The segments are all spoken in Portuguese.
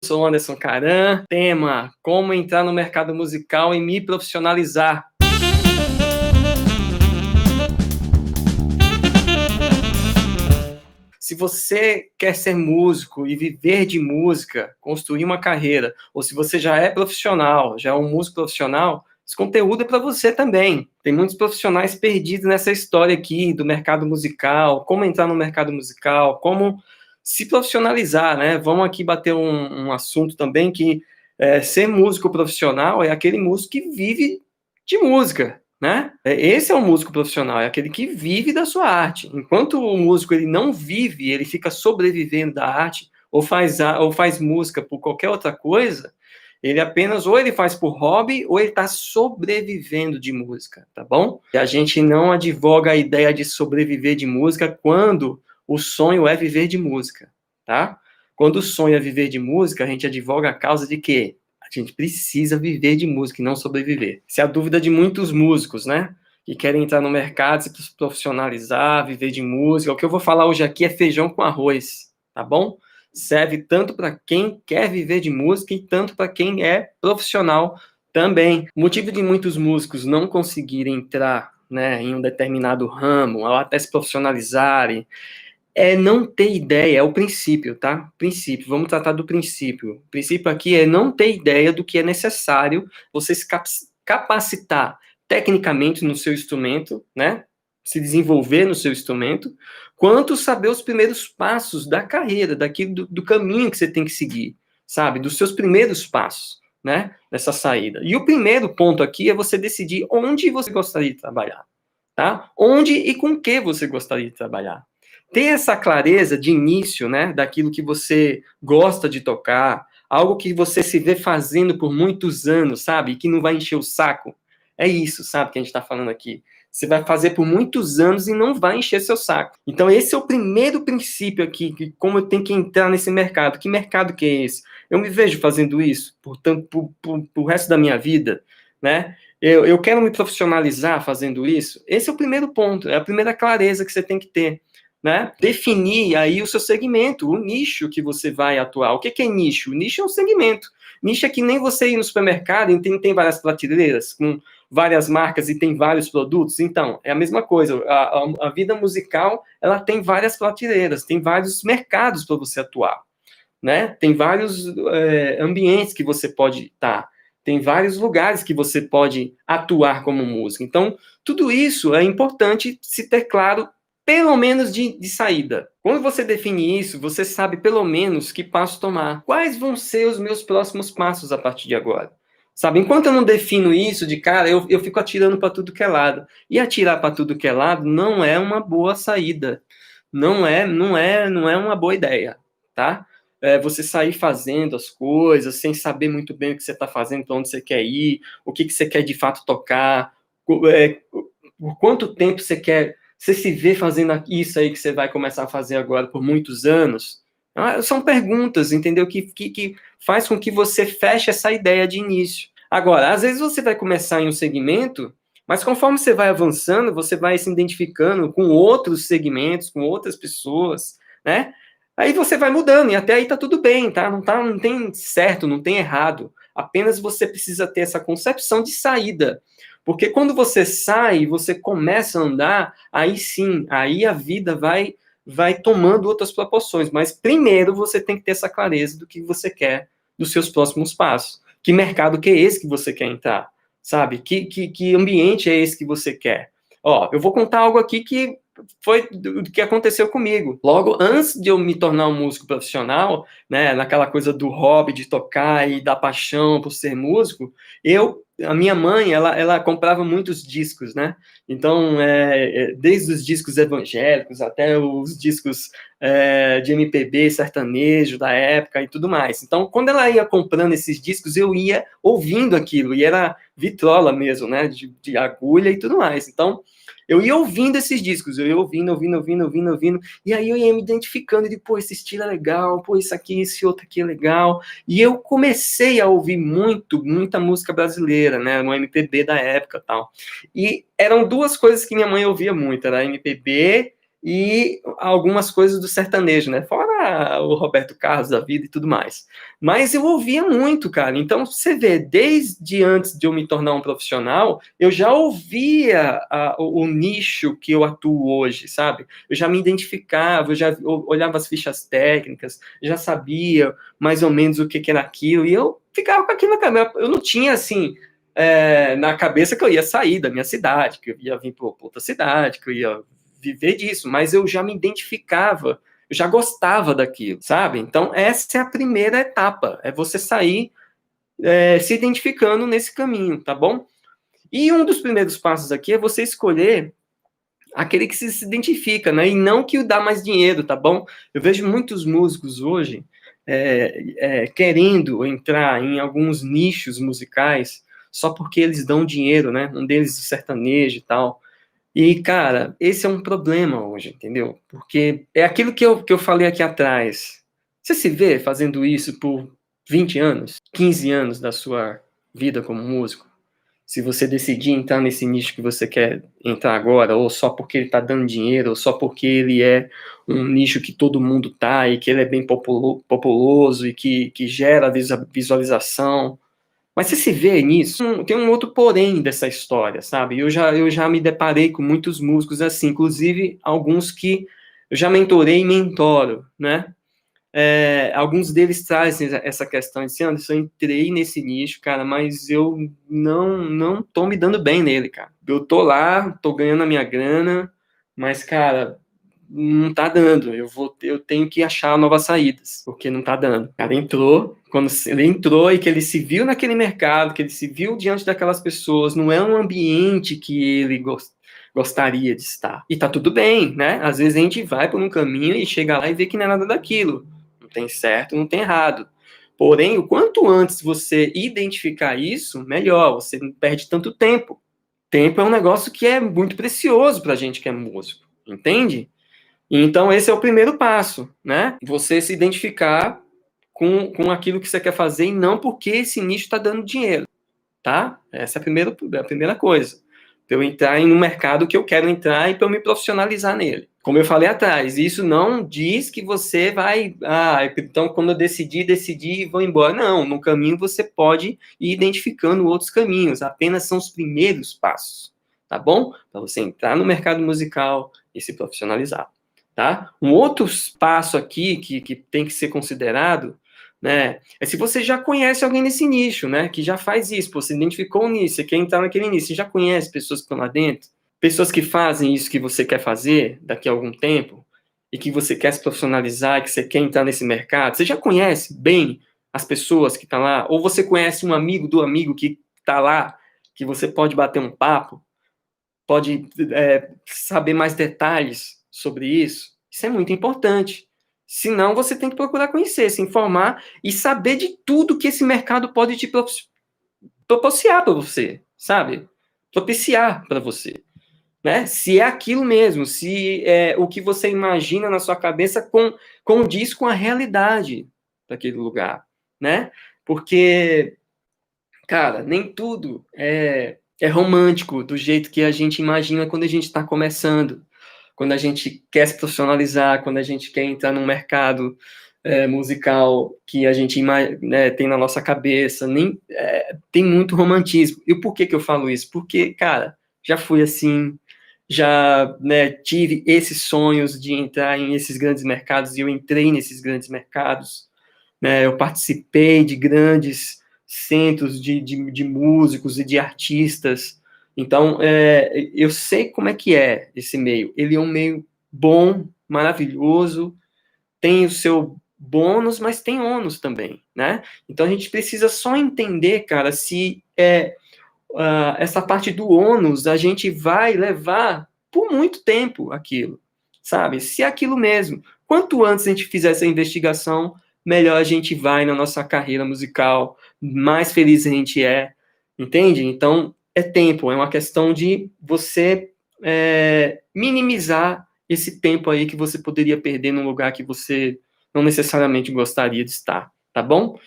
sou Anderson Caran. Tema: como entrar no mercado musical e me profissionalizar. Se você quer ser músico e viver de música, construir uma carreira, ou se você já é profissional, já é um músico profissional, esse conteúdo é para você também. Tem muitos profissionais perdidos nessa história aqui do mercado musical, como entrar no mercado musical, como se profissionalizar, né? Vamos aqui bater um assunto também que ser músico profissional é aquele músico que vive de música, né? Esse é o músico profissional, é aquele que vive da sua arte. Enquanto o músico ele não vive, ele fica sobrevivendo da arte, ou faz música por qualquer outra coisa, ele apenas, ou ele faz por hobby, ou ele está sobrevivendo de música, tá bom? E a gente não advoga a ideia de sobreviver de música quando o sonho é viver de música, tá? Quando o sonho é viver de música, a gente advoga a causa de quê? A gente precisa viver de música e não sobreviver. Essa é a dúvida de muitos músicos, né? Que querem entrar no mercado, se profissionalizar, viver de música. O que eu vou falar hoje aqui é feijão com arroz, tá bom? Serve tanto para quem quer viver de música e tanto para quem é profissional também. O motivo de muitos músicos não conseguirem entrar, né, em um determinado ramo, ou até se profissionalizarem, é não ter ideia, é o princípio, tá? Princípio, vamos tratar do princípio. O princípio aqui é não ter ideia do que é necessário você se capacitar tecnicamente no seu instrumento, né? Se desenvolver no seu instrumento, quanto saber os primeiros passos da carreira, do caminho que você tem que seguir, sabe? Dos seus primeiros passos, né? Nessa saída. E o primeiro ponto aqui é você decidir onde você gostaria de trabalhar, tá? Onde e com que você gostaria de trabalhar. Ter essa clareza de início, né, daquilo que você gosta de tocar, algo que você se vê fazendo por muitos anos, sabe, e que não vai encher o saco. É isso, sabe, que a gente está falando aqui. Você vai fazer por muitos anos e não vai encher seu saco. Então, esse é o primeiro princípio aqui, que como eu tenho que entrar nesse mercado. Que mercado que é esse? Eu me vejo fazendo isso, portanto, pro resto da minha vida, né? Eu quero me profissionalizar fazendo isso. Esse é o primeiro ponto, é a primeira clareza que você tem que ter. Né? Definir aí o seu segmento, o nicho que você vai atuar. O que é nicho? Nicho é um segmento. Nicho é que nem você ir no supermercado e tem várias prateleiras com várias marcas e tem vários produtos. Então, é a mesma coisa. A vida musical, ela tem várias prateleiras, tem vários mercados para você atuar. Né? Tem vários ambientes que você pode estar. Tem vários lugares que você pode atuar como músico. Então, tudo isso é importante se ter claro pelo menos de saída. Quando você define isso, você sabe pelo menos que passo tomar. Quais vão ser os meus próximos passos a partir de agora? Sabe, enquanto eu não defino isso de cara, eu fico atirando para tudo que é lado. E atirar para tudo que é lado não é uma boa saída. Não é uma boa ideia, tá? Você sair fazendo as coisas sem saber muito bem o que você está fazendo, para onde você quer ir, o que você quer de fato tocar, por quanto tempo você quer. Você se vê fazendo isso aí que você vai começar a fazer agora por muitos anos? São perguntas, entendeu? Que faz com que você feche essa ideia de início. Agora, às vezes você vai começar em um segmento, mas conforme você vai avançando, você vai se identificando com outros segmentos, com outras pessoas, né? Aí você vai mudando, e até aí tá tudo bem, tá? Não tem certo, não tem errado. Apenas você precisa ter essa concepção de saída. Porque quando você sai, você começa a andar, aí sim, aí a vida vai tomando outras proporções. Mas primeiro você tem que ter essa clareza do que você quer dos seus próximos passos. Que mercado que é esse que você quer entrar? Sabe? Que ambiente é esse que você quer? Ó, eu vou contar algo aqui que foi do que aconteceu comigo. Logo antes de eu me tornar um músico profissional, né, naquela coisa do hobby, de tocar e da paixão por ser músico, a minha mãe, ela comprava muitos discos, né? Então, desde os discos evangélicos até os discos de MPB, sertanejo da época e tudo mais. Então, quando ela ia comprando esses discos, eu ia ouvindo aquilo, e era vitrola mesmo, né? De agulha e tudo mais. Então, eu ia ouvindo esses discos, eu ia ouvindo, e aí eu ia me identificando, e pô, esse estilo é legal, pô, isso aqui, esse outro aqui é legal, e eu comecei a ouvir muita música brasileira, né, no MPB da época e tal, e eram duas coisas que minha mãe ouvia muito, era MPB e algumas coisas do sertanejo, né? Fora o Roberto Carlos da vida e tudo mais. Mas eu ouvia muito, cara. Então, você vê, desde antes de eu me tornar um profissional, eu já ouvia o nicho que eu atuo hoje, sabe? Eu já me identificava, eu já olhava as fichas técnicas, já sabia mais ou menos o que, que era aquilo, e eu ficava com aquilo na cabeça. Eu não tinha, assim, na cabeça que eu ia sair da minha cidade, que eu ia vir para outra cidade, que eu ia viver disso, mas eu já me identificava, eu já gostava daquilo, sabe? Então, essa é a primeira etapa, é você sair se identificando nesse caminho, tá bom? E um dos primeiros passos aqui é você escolher aquele que se identifica, né? E não que o dá mais dinheiro, tá bom? Eu vejo muitos músicos hoje querendo entrar em alguns nichos musicais só porque eles dão dinheiro, né? Um deles o sertanejo e tal. E, cara, esse é um problema hoje, entendeu? Porque é aquilo que eu falei aqui atrás. Você se vê fazendo isso por 20 anos, 15 anos da sua vida como músico? Se você decidir entrar nesse nicho que você quer entrar agora, ou só porque ele está dando dinheiro, ou só porque ele é um nicho que todo mundo tá, e que ele é bem populoso, e que gera visualização, mas você se vê nisso? Tem um outro porém dessa história, sabe? Eu já me deparei com muitos músicos assim, inclusive alguns que eu já mentorei e mentoro, né? Alguns deles trazem essa questão de assim, Anderson, eu entrei nesse nicho, cara, mas eu não tô me dando bem nele, cara. Eu tô lá, tô ganhando a minha grana, mas, cara, não tá dando. Eu tenho que achar novas saídas, porque não tá dando. O cara entrou, quando ele entrou e que ele se viu naquele mercado, que ele se viu diante daquelas pessoas, não é um ambiente que ele gostaria de estar. E tá tudo bem, né? Às vezes a gente vai por um caminho e chega lá e vê que não é nada daquilo. Não tem certo, não tem errado. Porém, o quanto antes você identificar isso, melhor. Você não perde tanto tempo. Tempo é um negócio que é muito precioso pra gente que é músico, entende? Então, esse é o primeiro passo, né? Você se identificar com aquilo que você quer fazer e não porque esse nicho está dando dinheiro, tá? Essa é a primeira coisa. Para eu entrar em um mercado que eu quero entrar e para eu me profissionalizar nele. Como eu falei atrás, isso não diz que você vai... então quando eu decidi e vou embora. Não, no caminho você pode ir identificando outros caminhos. Apenas são os primeiros passos, tá bom? Para você entrar no mercado musical e se profissionalizar. Tá? Um outro passo aqui que tem que ser considerado, né, é se você já conhece alguém nesse nicho, né, que já faz isso, você identificou um nicho, você quer entrar naquele nicho, você já conhece pessoas que estão lá dentro, pessoas que fazem isso que você quer fazer daqui a algum tempo, e que você quer se profissionalizar, que você quer entrar nesse mercado, você já conhece bem as pessoas que estão lá, ou você conhece um amigo do amigo que está lá, que você pode bater um papo, pode saber mais detalhes sobre isso. Isso é muito importante. Senão, você tem que procurar conhecer, se informar e saber de tudo que esse mercado pode te propiciar para você, sabe? Propiciar para você. Né? Se é aquilo mesmo, se o que você imagina na sua cabeça condiz com a realidade daquele lugar, né? Porque, cara, nem tudo é romântico do jeito que a gente imagina quando a gente está começando, quando a gente quer se profissionalizar, quando a gente quer entrar num mercado musical que a gente tem na nossa cabeça, nem tem muito romantismo. E por que eu falo isso? Porque, cara, já fui assim, já tive esses sonhos de entrar em esses grandes mercados e eu entrei nesses grandes mercados, né? Eu participei de grandes centros de músicos e de artistas. Então, eu sei como é que é esse meio. Ele é um meio bom, maravilhoso, tem o seu bônus, mas tem ônus também, né? Então, a gente precisa só entender, cara, se essa parte do ônus a gente vai levar por muito tempo aquilo, sabe? Se é aquilo mesmo. Quanto antes a gente fizer essa investigação, melhor a gente vai na nossa carreira musical, mais feliz a gente é, entende? Então, é tempo, é uma questão de você minimizar esse tempo aí que você poderia perder num lugar que você não necessariamente gostaria de estar, tá bom?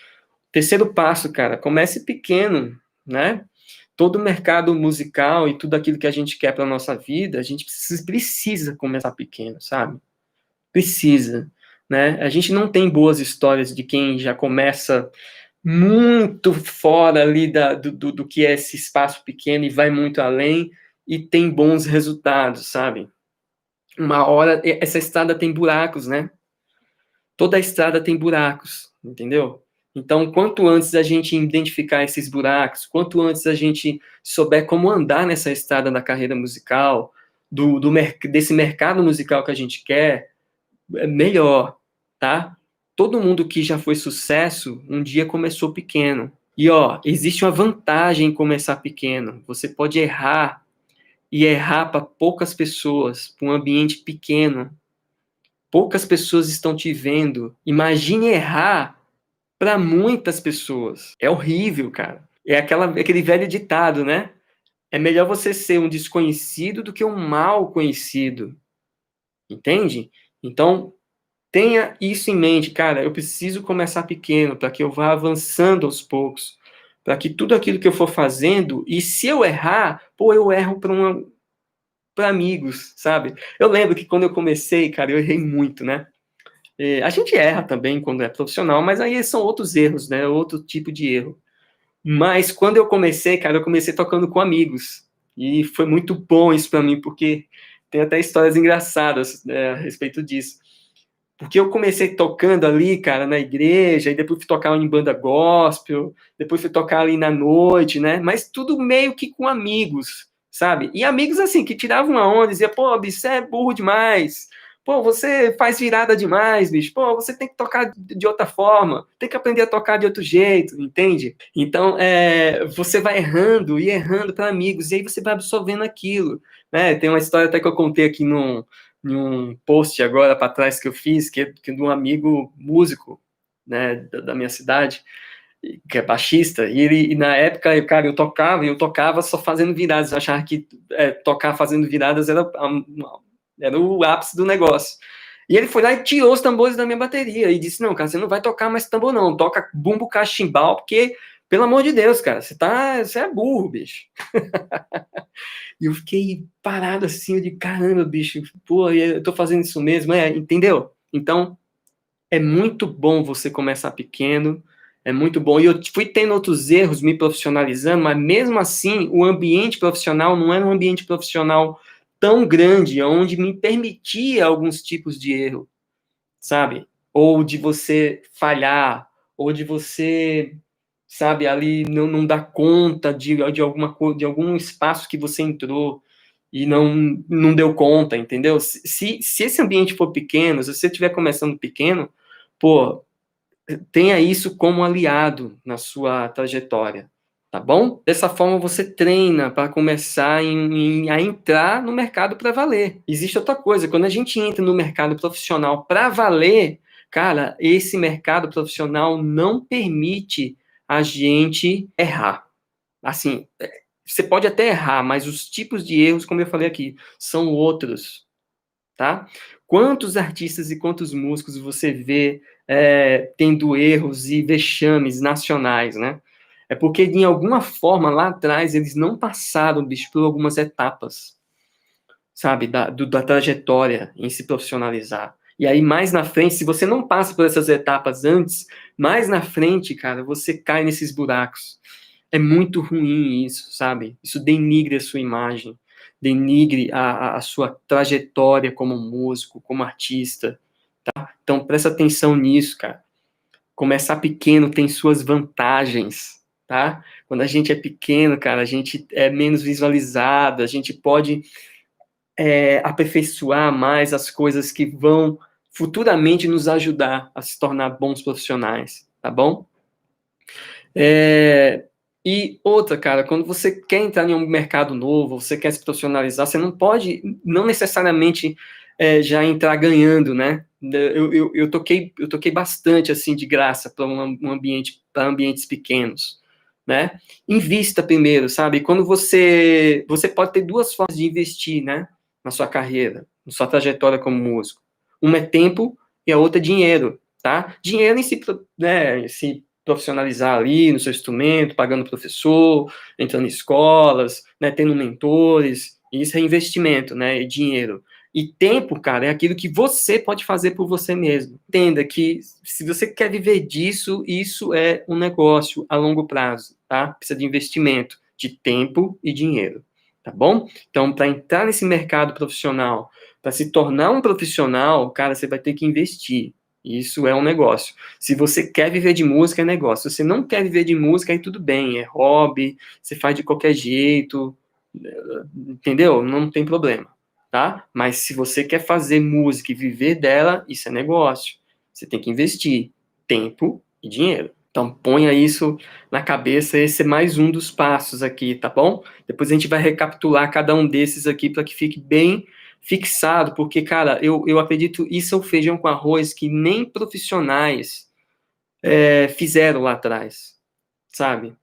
Terceiro passo, cara, comece pequeno, né? todo o mercado musical e tudo aquilo que a gente quer para nossa vida, a gente precisa começar pequeno, sabe? Precisa, né? A gente não tem boas histórias de quem já começa muito fora ali do que é esse espaço pequeno e vai muito além e tem bons resultados, sabe? Uma hora, essa estrada tem buracos, né? Toda a estrada tem buracos, entendeu? Então, quanto antes a gente identificar esses buracos, quanto antes a gente souber como andar nessa estrada da carreira musical, desse mercado musical que a gente quer, é melhor, tá? Todo mundo que já foi sucesso, um dia começou pequeno. E, ó, existe uma vantagem em começar pequeno. Você pode errar, e errar para poucas pessoas, para um ambiente pequeno. Poucas pessoas estão te vendo. Imagine errar para muitas pessoas. É horrível, cara. É aquele velho ditado, né? É melhor você ser um desconhecido do que um mal conhecido. Entende? Então, tenha isso em mente, cara. Eu preciso começar pequeno para que eu vá avançando aos poucos. Para que tudo aquilo que eu for fazendo, e se eu errar, pô, eu erro para amigos, sabe? Eu lembro que quando eu comecei, cara, eu errei muito, né? A gente erra também quando é profissional, mas aí são outros erros, né? Outro tipo de erro. Mas quando eu comecei, cara, eu comecei tocando com amigos. E foi muito bom isso para mim, porque tem até histórias engraçadas, né, a respeito disso. Porque eu comecei tocando ali, cara, na igreja, e depois fui tocar em banda gospel, depois fui tocar ali na noite, né? Mas tudo meio que com amigos, sabe? E amigos, assim, que tiravam uma onda, diziam, pô, bicho, você é burro demais. Pô, você faz virada demais, bicho. Pô, você tem que tocar de outra forma, tem que aprender a tocar de outro jeito, entende? Então, você vai errando e errando para amigos, e aí você vai absorvendo aquilo, né? Tem uma história até que eu contei aqui em um post agora para trás que eu fiz, que é de um amigo músico, né, da minha cidade, que é baixista, e na época, cara, eu tocava só fazendo viradas, eu achava que tocar fazendo viradas era o ápice do negócio. E ele foi lá e tirou os tambores da minha bateria, e disse, não, cara, você não vai tocar mais tambor não, toca bumbo, cachimbal, porque, pelo amor de Deus, cara, você é burro, bicho. E eu fiquei parado assim, eu de caramba, bicho, pô, eu tô fazendo isso mesmo, entendeu? Então, é muito bom você começar pequeno, é muito bom. E eu fui tendo outros erros, me profissionalizando, mas mesmo assim, o ambiente profissional não era um ambiente profissional tão grande, onde me permitia alguns tipos de erro, sabe? Ou de você falhar, ou de você, sabe, ali não dar conta de alguma coisa, de algum espaço que você entrou e não deu conta, entendeu? Se esse ambiente for pequeno, se você estiver começando pequeno, pô, tenha isso como aliado na sua trajetória, tá bom? Dessa forma você treina para começar a entrar no mercado para valer. Existe outra coisa, quando a gente entra no mercado profissional para valer, cara, esse mercado profissional não permite a gente errar. Assim, você pode até errar, mas os tipos de erros, como eu falei aqui, são outros, tá? Quantos artistas e quantos músicos você vê tendo erros e vexames nacionais, né? É porque, de alguma forma, lá atrás, eles não passaram, bicho, por algumas etapas, sabe, da trajetória em se profissionalizar. E aí, mais na frente, se você não passa por essas etapas antes, mais na frente, cara, você cai nesses buracos. É muito ruim isso, sabe? Isso denigre a sua imagem, denigre a sua trajetória como músico, como artista, tá? Então, presta atenção nisso, cara. Começar pequeno tem suas vantagens, tá? Quando a gente é pequeno, cara, a gente é menos visualizado, a gente pode aperfeiçoar mais as coisas que vão futuramente nos ajudar a se tornar bons profissionais, tá bom? E outra, cara, quando você quer entrar em um mercado novo, você quer se profissionalizar, você não pode, não necessariamente já entrar ganhando, né? Eu toquei bastante, assim, de graça para um ambiente, para ambientes pequenos, né? Invista primeiro, sabe? Quando você pode ter duas formas de investir, né? Na sua carreira, na sua trajetória como músico. Uma é tempo e a outra é dinheiro, tá? Dinheiro em si, né, em si profissionalizar ali no seu instrumento, pagando professor, entrando em escolas, né, tendo mentores, isso é investimento, né, e dinheiro. E tempo, cara, é aquilo que você pode fazer por você mesmo. Entenda que se você quer viver disso, isso é um negócio a longo prazo, tá? Precisa de investimento, de tempo e dinheiro, tá bom? Então, para entrar nesse mercado profissional, para se tornar um profissional, cara, você vai ter que investir. Isso é um negócio. Se você quer viver de música, é negócio. Se você não quer viver de música, aí tudo bem, é hobby, você faz de qualquer jeito, entendeu? Não tem problema, tá? Mas se você quer fazer música e viver dela, isso é negócio. Você tem que investir tempo e dinheiro. Então, ponha isso na cabeça, esse é mais um dos passos aqui, tá bom? Depois a gente vai recapitular cada um desses aqui para que fique bem fixado, porque, cara, eu acredito, isso é o feijão com arroz que nem profissionais fizeram lá atrás, sabe?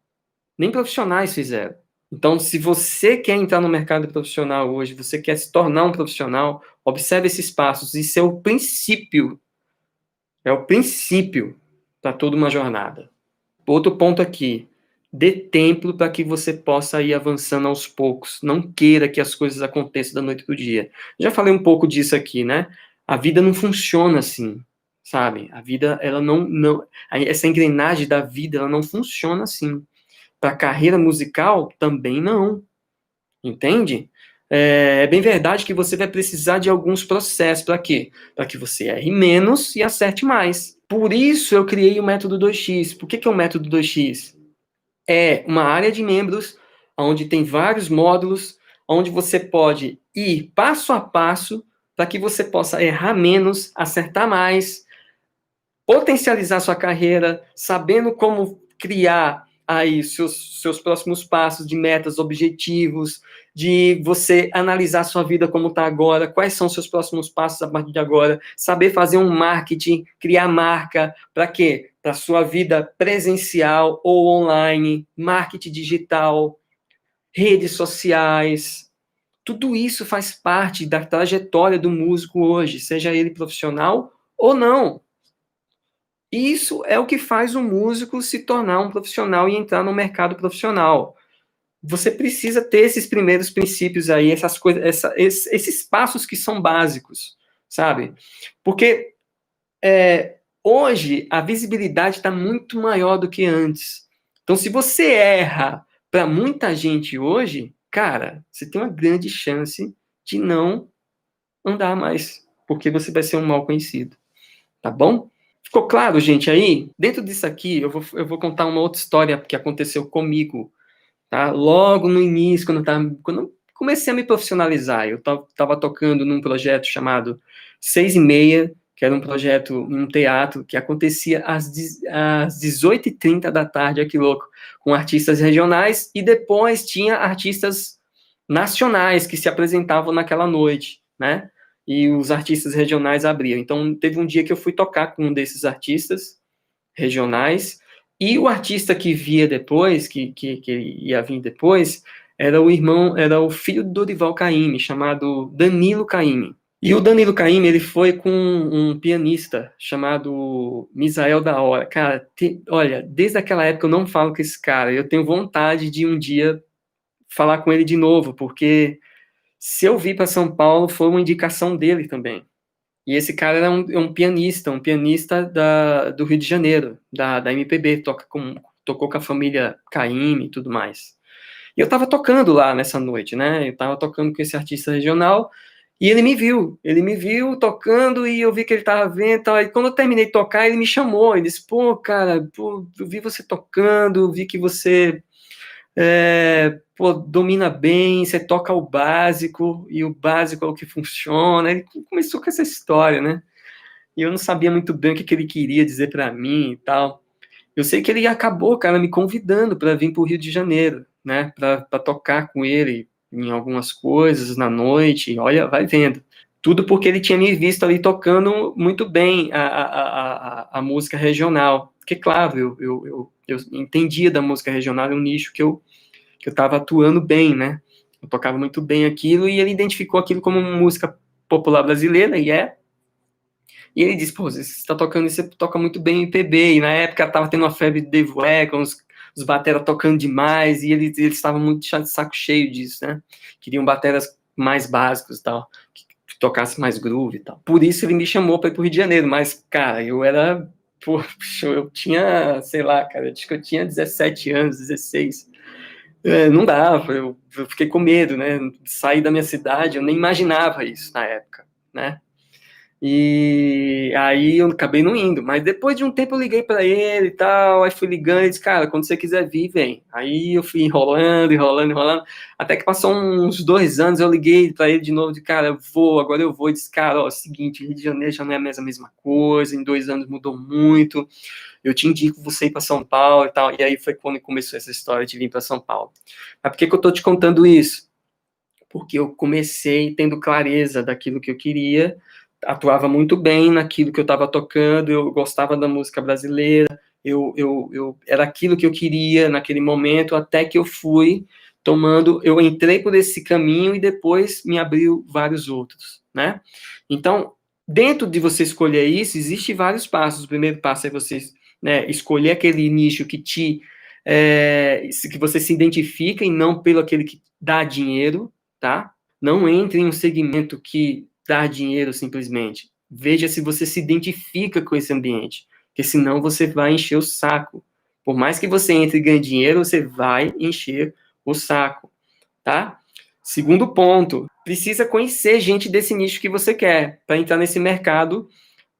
Nem profissionais fizeram. Então, se você quer entrar no mercado profissional hoje, você quer se tornar um profissional, observe esses passos. Isso é o princípio para toda uma jornada. Outro ponto aqui, dê tempo para que você possa ir avançando aos poucos. Não queira que as coisas aconteçam da noite para o dia. Já falei um pouco disso aqui, né? A vida não funciona assim, sabe? A vida, ela não essa engrenagem da vida, ela não funciona assim. Para a carreira musical, também não. Entende? É bem verdade que você vai precisar de alguns processos. Para quê? Para que você erre menos e acerte mais. Por isso eu criei o método 2x. Por que é o método 2x? É uma área de membros onde tem vários módulos, onde você pode ir passo a passo para que você possa errar menos, acertar mais, potencializar sua carreira, sabendo como criar aí seus próximos passos de metas, objetivos, de você analisar sua vida como está agora, quais são seus próximos passos a partir de agora, saber fazer um marketing, criar marca, para quê? Para sua vida presencial ou online, marketing digital, redes sociais, tudo isso faz parte da trajetória do músico hoje, seja ele profissional ou não. Isso é o que faz o músico se tornar um profissional e entrar no mercado profissional. Você precisa ter esses primeiros princípios aí, essas coisas, esses passos que são básicos, sabe? Porque hoje a visibilidade está muito maior do que antes. Então, se você erra para muita gente hoje, cara, você tem uma grande chance de não andar mais, porque você vai ser um mal conhecido, tá bom? Ficou claro, gente, aí? Dentro disso aqui, eu vou contar uma outra história que aconteceu comigo, tá? Logo no início, quando eu comecei a me profissionalizar, eu estava tocando num projeto chamado 6h30, que era um projeto, um teatro, que acontecia às 18h30 da tarde, olha que louco, com artistas regionais, e depois tinha artistas nacionais que se apresentavam naquela noite, né? E os artistas regionais abriam. Então, teve um dia que eu fui tocar com um desses artistas regionais, e o artista que via depois, que ia vir depois, era o filho do Dorival Caymmi, chamado Danilo Caymmi. E o Danilo Caymmi, ele foi com um pianista chamado Misael da Hora. Cara, olha, desde aquela época eu não falo com esse cara, eu tenho vontade de um dia falar com ele de novo, porque se eu vir para São Paulo, foi uma indicação dele também. E esse cara era um pianista do Rio de Janeiro, da MPB, tocou com a família Caymmi e tudo mais. E eu tava tocando lá nessa noite, né? Eu tava tocando com esse artista regional, e ele me viu tocando, e eu vi que ele tava vendo e tal. E quando eu terminei de tocar, ele me chamou, ele disse, pô, cara, pô, eu vi você tocando, vi que você domina bem, você toca o básico, e o básico é o que funciona. Ele começou com essa história, né? E eu não sabia muito bem o que ele queria dizer para mim e tal. Eu sei que ele acabou, cara, me convidando para vir para o Rio de Janeiro, né? Para tocar com ele em algumas coisas na noite. Olha, vai vendo. Tudo porque ele tinha me visto ali tocando muito bem a música regional. Porque, claro, eu entendia da música regional, é um nicho que eu estava atuando bem, né? Eu tocava muito bem aquilo, e ele identificou aquilo como música popular brasileira, E ele disse, pô, você está tocando isso, você toca muito bem MPB, e na época tava tendo uma febre de Dave Wagon, os bateras tocando demais, e eles estavam muito de saco cheio disso, né? Queriam bateras mais básicos e tal, que tocasse mais groove e tal. Por isso ele me chamou para ir pro Rio de Janeiro, mas, cara, eu tinha, sei lá, cara, acho que eu tinha 17 anos, 16. Não dava, eu fiquei com medo, né? Sair da minha cidade, eu nem imaginava isso na época, né? E aí eu acabei não indo, mas depois de um tempo eu liguei para ele e tal, aí fui ligando e disse, cara, quando você quiser vir, vem. Aí eu fui enrolando, até que passou uns 2 anos, eu liguei para ele de novo, de cara, agora eu vou, e disse, cara, ó, é o seguinte, Rio de Janeiro já não é mais a mesma coisa, em 2 anos mudou muito, eu te indico você ir para São Paulo e tal, e aí foi quando começou essa história de vir para São Paulo. Mas por que eu tô te contando isso? Porque eu comecei tendo clareza daquilo que eu queria, atuava muito bem naquilo que eu estava tocando, eu gostava da música brasileira, eu era aquilo que eu queria naquele momento, até que eu entrei por esse caminho e depois me abriu vários outros, né? Então, dentro de você escolher isso, existem vários passos. O primeiro passo é você, né, escolher aquele nicho que você se identifica e não pelo aquele que dá dinheiro, tá? Não entre em um segmento que dá dinheiro simplesmente. Veja se você se identifica com esse ambiente, porque senão você vai encher o saco. Por mais que você entre e ganhe dinheiro, você vai encher o saco, tá? Segundo ponto, precisa conhecer gente desse nicho que você quer para entrar nesse mercado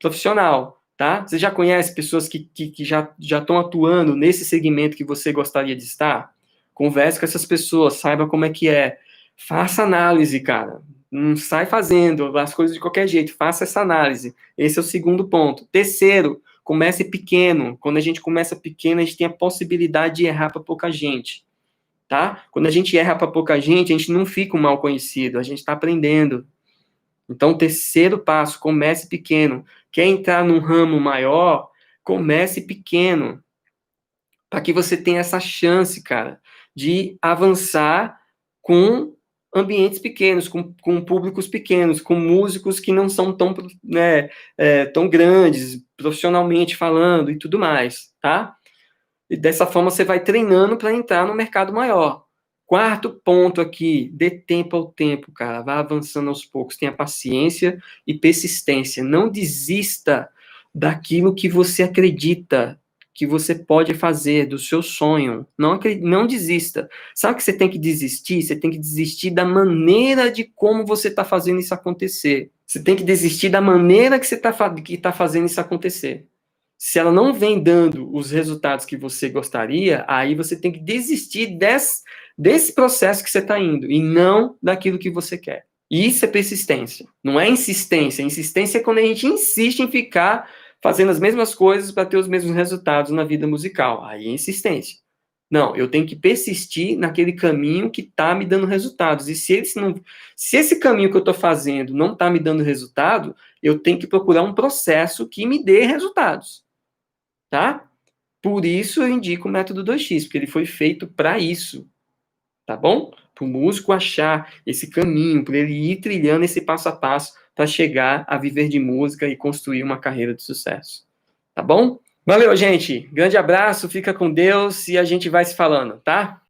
profissional, tá? Você já conhece pessoas que já estão atuando nesse segmento que você gostaria de estar? Converse com essas pessoas, saiba como é que é. Faça análise, cara. Não sai fazendo as coisas de qualquer jeito. Faça essa análise. Esse é o segundo ponto. Terceiro, comece pequeno. Quando a gente começa pequeno, a gente tem a possibilidade de errar para pouca gente, tá? Quando a gente erra para pouca gente, a gente não fica um mal conhecido. A gente está aprendendo. Então, terceiro passo, comece pequeno. Quer entrar num ramo maior? Comece pequeno. Para que você tenha essa chance, cara, de avançar com ambientes pequenos, com públicos pequenos, com músicos que não são tão, né, tão grandes, profissionalmente falando e tudo mais, tá? E dessa forma você vai treinando para entrar no mercado maior. Quarto ponto aqui, dê tempo ao tempo, cara. Vá avançando aos poucos. Tenha paciência e persistência. Não desista daquilo que você acredita que você pode fazer, do seu sonho. Não desista. Sabe que você tem que desistir? Você tem que desistir da maneira de como você está fazendo isso acontecer. Você tem que desistir da maneira que você está fazendo isso acontecer. Se ela não vem dando os resultados que você gostaria, aí você tem que desistir desse processo que você está indo, e não daquilo que você quer. Isso é persistência, não é insistência. Insistência é quando a gente insiste em ficar fazendo as mesmas coisas para ter os mesmos resultados na vida musical. Aí é insistência. Não, eu tenho que persistir naquele caminho que está me dando resultados. E se esse caminho que eu estou fazendo não está me dando resultado, eu tenho que procurar um processo que me dê resultados. Tá? Por isso eu indico o método 2x, porque ele foi feito para isso, tá bom? Para o músico achar esse caminho, para ele ir trilhando esse passo a passo para chegar a viver de música e construir uma carreira de sucesso, tá bom? Valeu, gente. Grande abraço, fica com Deus e a gente vai se falando, tá?